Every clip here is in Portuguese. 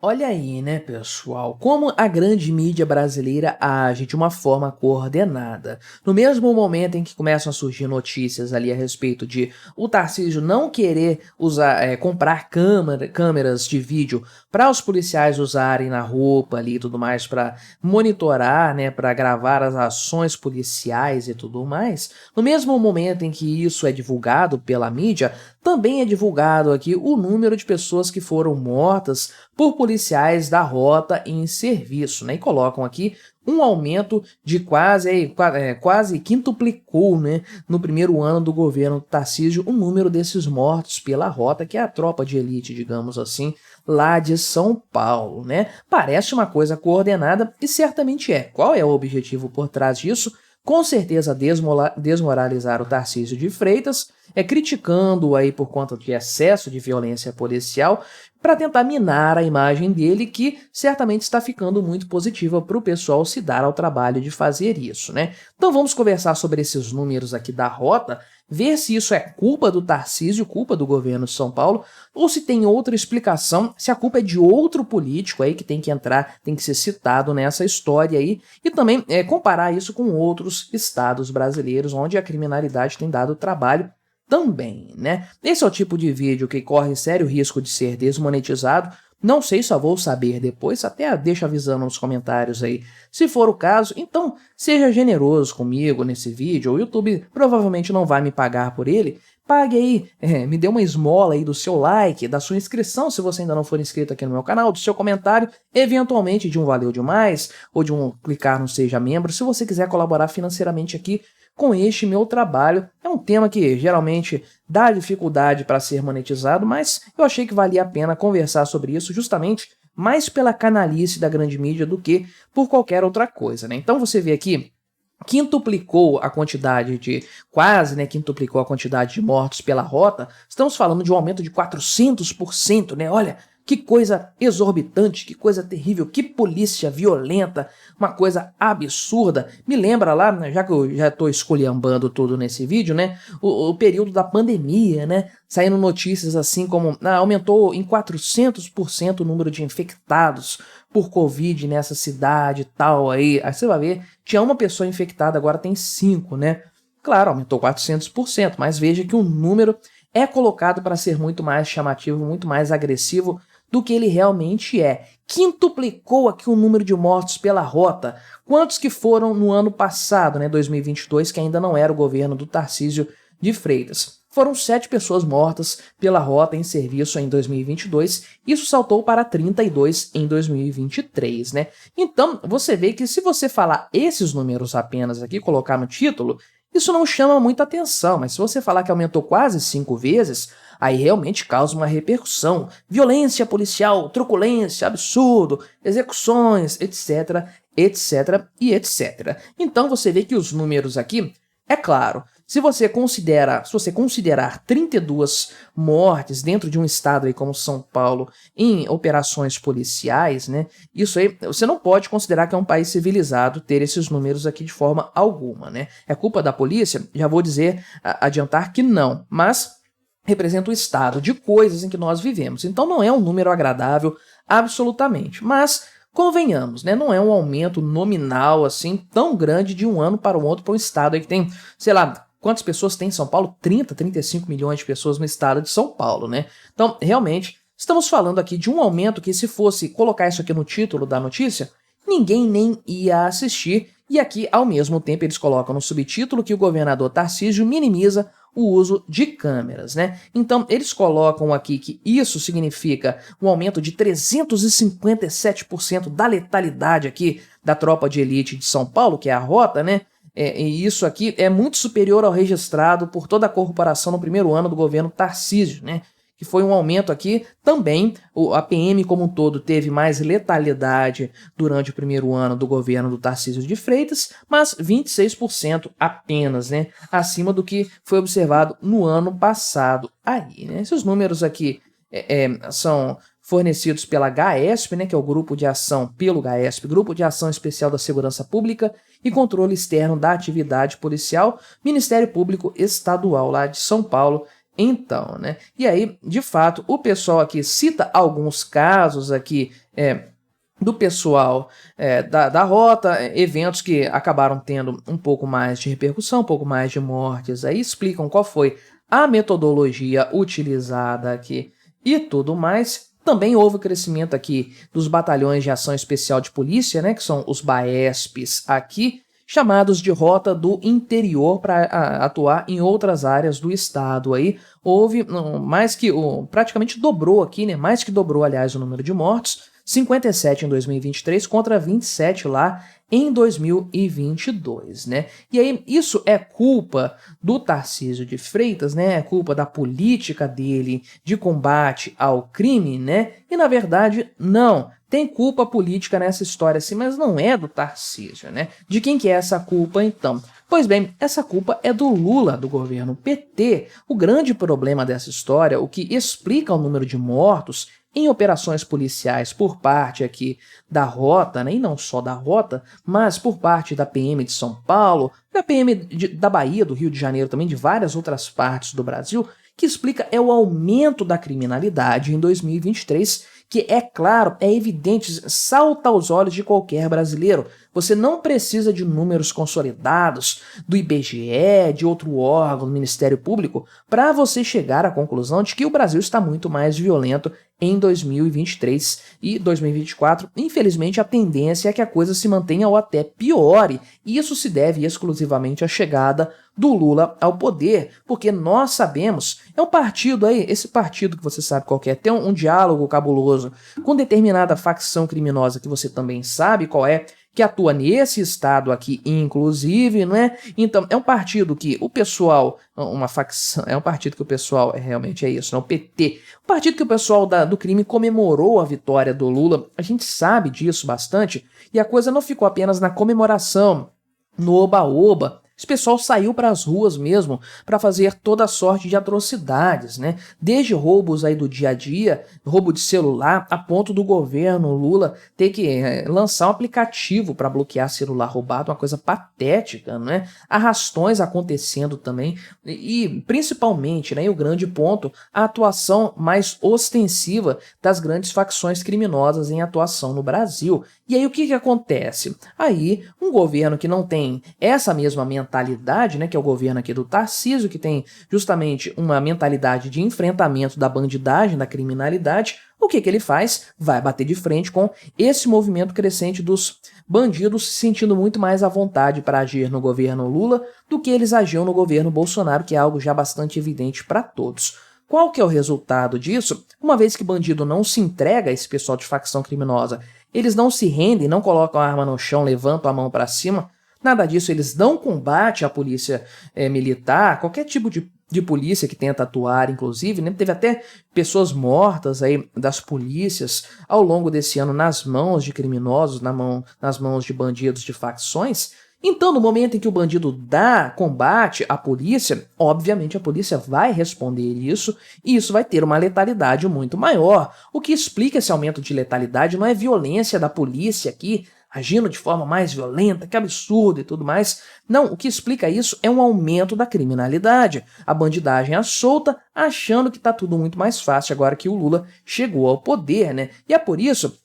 Olha aí, né, pessoal, como a grande mídia brasileira age de uma forma coordenada. No mesmo momento em que começam a surgir notícias ali a respeito de o Tarcísio não querer usar, comprar câmeras de vídeo para os policiais usarem na roupa ali e tudo mais para monitorar, né, para gravar as ações policiais e tudo mais. No mesmo momento em que isso é divulgado pela mídia, também é divulgado aqui o número de pessoas que foram mortas por policiais da rota em serviço, né? E colocam aqui um aumento de quase quintuplicou, né, no primeiro ano do governo Tarcísio, o número desses mortos pela rota, que é a tropa de elite, digamos assim, lá de São Paulo, né? Parece uma coisa coordenada e certamente é. Qual é o objetivo por trás disso? Com certeza desmoralizar o Tarcísio de Freitas, criticando-o aí por conta de excesso de violência policial, para tentar minar a imagem dele, que certamente está ficando muito positiva para o pessoal se dar ao trabalho de fazer isso, né? Então vamos conversar sobre esses números aqui da rota, ver se isso é culpa do Tarcísio, culpa do governo de São Paulo, ou se tem outra explicação, se a culpa é de outro político aí que tem que entrar, tem que ser citado nessa história aí, e também comparar isso com outros estados brasileiros onde a criminalidade tem dado trabalho também, né? Esse é o tipo de vídeo que corre sério risco de ser desmonetizado. Não sei, só vou saber depois, até deixa avisando nos comentários aí. Se for o caso, então seja generoso comigo nesse vídeo, o YouTube provavelmente não vai me pagar por ele. Pague aí, me dê uma esmola aí do seu like, da sua inscrição se você ainda não for inscrito aqui no meu canal, do seu comentário, eventualmente de um valeu demais, ou de um clicar no seja membro, se você quiser colaborar financeiramente aqui com este meu trabalho. É um tema que geralmente dá dificuldade para ser monetizado, mas eu achei que valia a pena conversar sobre isso justamente mais pela canalice da grande mídia do que por qualquer outra coisa, né? Então você vê aqui, quintuplicou a quantidade de, quase, né, quintuplicou a quantidade de mortos pela rota. Estamos falando de um aumento de 400%, né? Olha, que coisa exorbitante, que coisa terrível, que polícia violenta, uma coisa absurda. Me lembra lá, né, já que eu já estou esculhambando tudo nesse vídeo, né, o período da pandemia, né, saindo notícias assim como aumentou em 400% o número de infectados por Covid nessa cidade e tal aí. Aí você vai ver, tinha uma pessoa infectada, agora tem 5, né? Claro, aumentou 400%, mas veja que o número é colocado para ser muito mais chamativo, muito mais agressivo do que ele realmente é. Quintuplicou aqui o número de mortos pela rota. Quantos que foram no ano passado, né, 2022, que ainda não era o governo do Tarcísio de Freitas? Foram 7 pessoas mortas pela rota em serviço em 2022, isso saltou para 32 em 2023, né? Então, você vê que se você falar esses números apenas aqui, colocar no título, isso não chama muita atenção, mas se você falar que aumentou quase 5 vezes, aí realmente causa uma repercussão. Violência policial, truculência, absurdo, execuções, etc, etc e etc. Então você vê que os números aqui, é claro, se você considerar 32 mortes dentro de um estado aí como São Paulo em operações policiais, né? Isso aí, você não pode considerar que é um país civilizado ter esses números aqui de forma alguma, né? É culpa da polícia? Já vou adiantar que não, mas representa o estado de coisas em que nós vivemos. Então não é um número agradável absolutamente, mas convenhamos, né? Não é um aumento nominal assim tão grande de um ano para o outro para um estado aí que tem, sei lá, quantas pessoas tem em São Paulo? 35 milhões de pessoas no estado de São Paulo, né? Então, realmente, estamos falando aqui de um aumento que, se fosse colocar isso aqui no título da notícia, ninguém nem ia assistir. E aqui, ao mesmo tempo, eles colocam no subtítulo que o governador Tarcísio minimiza o uso de câmeras, né? Então, eles colocam aqui que isso significa um aumento de 357% da letalidade aqui da tropa de elite de São Paulo, que é a rota, né? E isso aqui é muito superior ao registrado por toda a corporação no primeiro ano do governo Tarcísio, né? Que foi um aumento aqui também. A PM como um todo teve mais letalidade durante o primeiro ano do governo do Tarcísio de Freitas, mas 26% apenas, né? Acima do que foi observado no ano passado. Aí, né? Esses números aqui são fornecidos pela GAESP, né, que é o Grupo de Ação pelo GAESP, Grupo de Ação Especial da Segurança Pública e Controle Externo da Atividade Policial, Ministério Público Estadual lá de São Paulo, Então, né? E aí, de fato, o pessoal aqui cita alguns casos aqui do pessoal da rota, eventos que acabaram tendo um pouco mais de repercussão, um pouco mais de mortes, aí explicam qual foi a metodologia utilizada aqui e tudo mais. Também houve crescimento aqui dos batalhões de ação especial de polícia, né, que são os BAESPs aqui, chamados de rota do interior para atuar em outras áreas do estado. Aí houve mais que praticamente dobrou aqui, né? Mais que dobrou, aliás, o número de mortos, 57 em 2023 contra 27 lá em 2022, né? E aí isso é culpa do Tarcísio de Freitas, né? É culpa da política dele de combate ao crime, né? E na verdade não. Tem culpa política nessa história sim, mas não é do Tarcísio, né? De quem que é essa culpa então? Pois bem, essa culpa é do Lula, do governo PT. O grande problema dessa história, o que explica o número de mortos em operações policiais por parte aqui da Rota, né? E não só da Rota, mas por parte da PM de São Paulo, da PM da Bahia, do Rio de Janeiro também, de várias outras partes do Brasil, que explica é o aumento da criminalidade em 2023, que é claro, é evidente, salta aos olhos de qualquer brasileiro. Você não precisa de números consolidados do IBGE, de outro órgão, do Ministério Público, para você chegar à conclusão de que o Brasil está muito mais violento em 2023 e 2024. Infelizmente, a tendência é que a coisa se mantenha ou até piore, e isso se deve exclusivamente à chegada do Lula ao poder, porque nós sabemos, é um partido aí, esse partido que você sabe qual é, tem um diálogo cabuloso com determinada facção criminosa que você também sabe qual é, que atua nesse estado aqui, inclusive, não é? Então, é um partido que o pessoal, uma facção, é um partido que o pessoal, realmente é isso, não, o PT, um partido que o pessoal do crime comemorou a vitória do Lula, a gente sabe disso bastante, e a coisa não ficou apenas na comemoração, no oba-oba. Esse pessoal saiu para as ruas mesmo para fazer toda sorte de atrocidades, né? Desde roubos aí do dia a dia, roubo de celular, a ponto do governo Lula ter que lançar um aplicativo para bloquear celular roubado, uma coisa patética, né? Arrastões acontecendo também e principalmente, né, e o grande ponto, a atuação mais ostensiva das grandes facções criminosas em atuação no Brasil. E aí o que acontece? Aí um governo que não tem essa mesma mentalidade, né, que é o governo aqui do Tarcísio, que tem justamente uma mentalidade de enfrentamento da bandidagem, da criminalidade, o que ele faz? Vai bater de frente com esse movimento crescente dos bandidos se sentindo muito mais à vontade para agir no governo Lula do que eles agiam no governo Bolsonaro, que é algo já bastante evidente para todos. Qual que é o resultado disso? Uma vez que bandido não se entrega a esse pessoal de facção criminosa, eles não se rendem, não colocam a arma no chão, levantam a mão para cima, nada disso, eles dão combate à polícia militar, qualquer tipo de polícia que tenta atuar, inclusive, né? Teve até pessoas mortas aí das polícias ao longo desse ano nas mãos de criminosos, nas mãos de bandidos de facções. Então, no momento em que o bandido dá combate à polícia, obviamente a polícia vai responder isso, e isso vai ter uma letalidade muito maior. O que explica esse aumento de letalidade não é violência da polícia aqui, agindo de forma mais violenta, que absurdo e tudo mais. Não, o que explica isso é um aumento da criminalidade. A bandidagem à solta, achando que está tudo muito mais fácil agora que o Lula chegou ao poder, né? E é por isso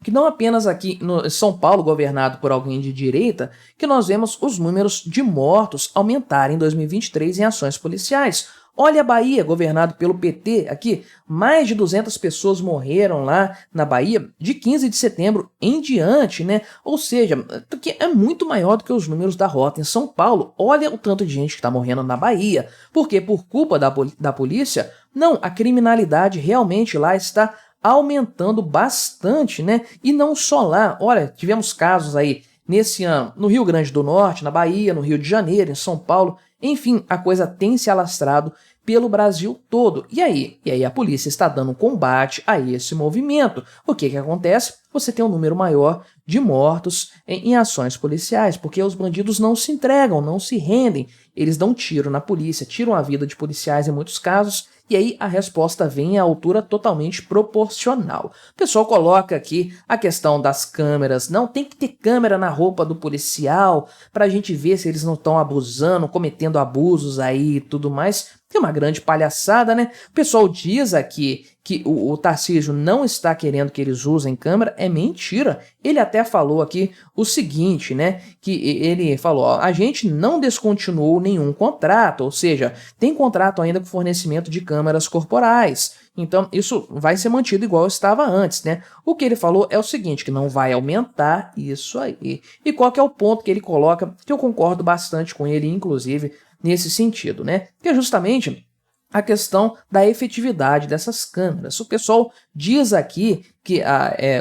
que não apenas aqui no São Paulo, governado por alguém de direita, que nós vemos os números de mortos aumentarem em 2023 em ações policiais. Olha a Bahia, governado pelo PT, aqui, mais de 200 pessoas morreram lá na Bahia de 15 de setembro em diante, né? Ou seja, que é muito maior do que os números da Rota em São Paulo. Olha o tanto de gente que está morrendo na Bahia. Porque por culpa da polícia, não, a criminalidade realmente lá está aumentando bastante, né? E não só lá, olha, tivemos casos aí nesse ano no Rio Grande do Norte, na Bahia, no Rio de Janeiro, em São Paulo, enfim, a coisa tem se alastrado pelo Brasil todo. E aí a polícia está dando combate a esse movimento. O que acontece? Você tem um número maior de mortos em ações policiais, porque os bandidos não se entregam, não se rendem, eles dão tiro na polícia, tiram a vida de policiais em muitos casos, e aí a resposta vem à altura totalmente proporcional. O pessoal coloca aqui a questão das câmeras. Não, tem que ter câmera na roupa do policial para a gente ver se eles não estão abusando, cometendo abusos aí e tudo mais. que é uma grande palhaçada, né? O pessoal diz aqui que o Tarcísio não está querendo que eles usem câmera, é mentira. Ele até falou aqui o seguinte, né? Que ele falou, ó, a gente não descontinuou nenhum contrato, ou seja, tem contrato ainda com fornecimento de câmeras corporais. Então, isso vai ser mantido igual estava antes, né? O que ele falou é o seguinte, que não vai aumentar isso aí. E qual que é o ponto que ele coloca, que eu concordo bastante com ele, inclusive, nesse sentido, né? Que é justamente a questão da efetividade dessas câmeras. O pessoal diz aqui que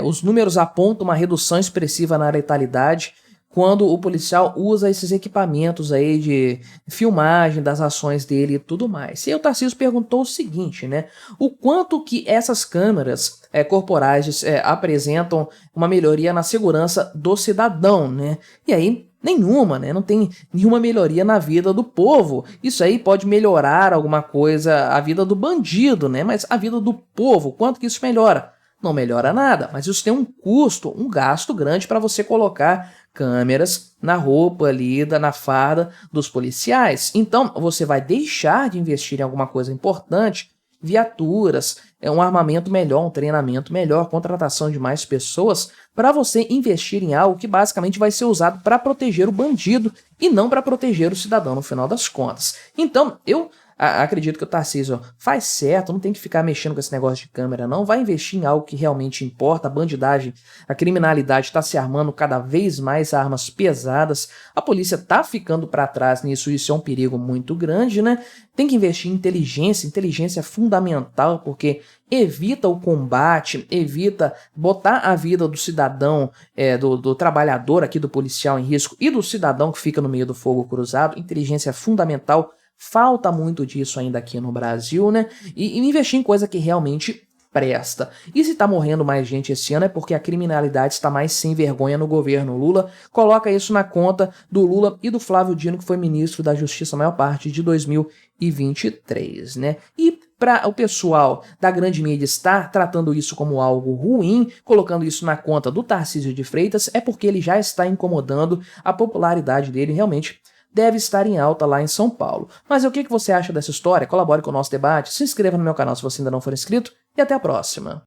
os números apontam uma redução expressiva na letalidade quando o policial usa esses equipamentos aí de filmagem das ações dele e tudo mais. E aí o Tarcísio perguntou o seguinte, né? O quanto que essas câmeras corporais apresentam uma melhoria na segurança do cidadão, né? E aí nenhuma, né? Não tem nenhuma melhoria na vida do povo. Isso aí pode melhorar alguma coisa, a vida do bandido, né? Mas a vida do povo, quanto que isso melhora? Não melhora nada, mas isso tem um custo, um gasto grande para você colocar câmeras na roupa ali, na farda dos policiais. Então, você vai deixar de investir em alguma coisa importante, viaturas, um armamento melhor, um treinamento melhor, contratação de mais pessoas, para você investir em algo que basicamente vai ser usado para proteger o bandido e não para proteger o cidadão no final das contas. Então, eu acredito que o Tarcísio faz certo, não tem que ficar mexendo com esse negócio de câmera não, vai investir em algo que realmente importa, a bandidagem, a criminalidade está se armando cada vez mais armas pesadas, a polícia está ficando para trás nisso, isso é um perigo muito grande, né? Tem que investir em inteligência, inteligência é fundamental, porque evita o combate, evita botar a vida do cidadão, do trabalhador aqui, do policial em risco, e do cidadão que fica no meio do fogo cruzado, inteligência é fundamental. Falta muito disso ainda aqui no Brasil, né? E investir em coisa que realmente presta. E se tá morrendo mais gente esse ano é porque a criminalidade está mais sem vergonha no governo Lula. Coloca isso na conta do Lula e do Flávio Dino, que foi ministro da Justiça a maior parte de 2023, né? E para o pessoal da grande mídia estar tratando isso como algo ruim, colocando isso na conta do Tarcísio de Freitas, é porque ele já está incomodando, a popularidade dele realmente deve estar em alta lá em São Paulo. Mas o que você acha dessa história? Colabore com o nosso debate, se inscreva no meu canal se você ainda não for inscrito e até a próxima.